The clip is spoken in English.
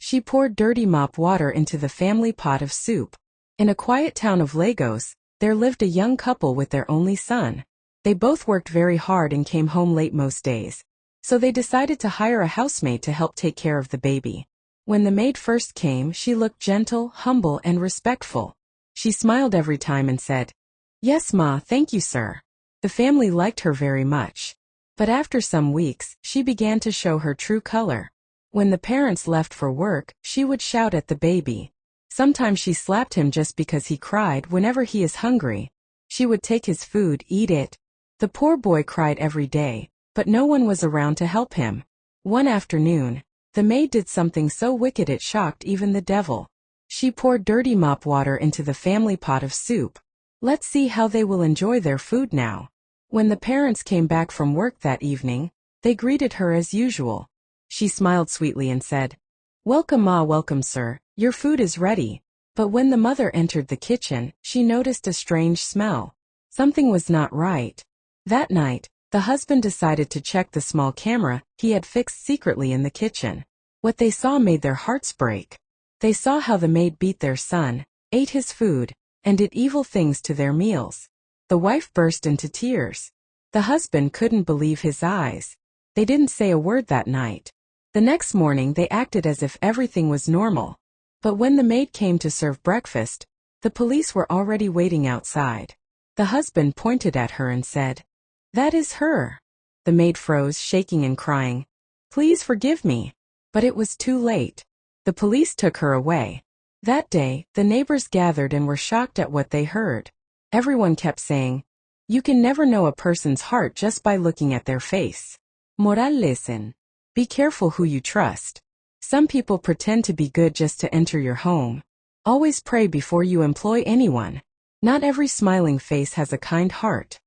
She poured dirty mop water into the family pot of soup. In a quiet town of Lagos, there lived a young couple with their only son. They both worked very hard and came home late most days. So they decided to hire a housemaid to help take care of the baby. When the maid first came, she looked gentle, humble, and respectful. She smiled every time and said, "Yes, ma, thank you, sir." The family liked her very much. But after some weeks, she began to show her true color. When the parents left for work, she would shout at the baby. Sometimes she slapped him just because he cried whenever he is hungry. She would take his food, eat it. The poor boy cried every day, but no one was around to help him. One afternoon, the maid did something so wicked it shocked even the devil. She poured dirty mop water into the family pot of soup. Let's see how they will enjoy their food now. When the parents came back from work that evening, they greeted her as usual. She smiled sweetly and said, "Welcome, ma, welcome, sir. Your food is ready." But when the mother entered the kitchen, she noticed a strange smell. Something was not right. That night, the husband decided to check the small camera he had fixed secretly in the kitchen. What they saw made their hearts break. They saw how the maid beat their son, ate his food, and did evil things to their meals. The wife burst into tears. The husband couldn't believe his eyes. They didn't say a word that night. The next morning they acted as if everything was normal. But when the maid came to serve breakfast, the police were already waiting outside. The husband pointed at her and said, "That is her." The maid froze, shaking and crying, "Please forgive me." But it was too late. The police took her away. That day, the neighbors gathered and were shocked at what they heard. Everyone kept saying, "You can never know a person's heart just by looking at their face." Moral lesson. Be careful who you trust. Some people pretend to be good just to enter your home. Always pray before you employ anyone. Not every smiling face has a kind heart.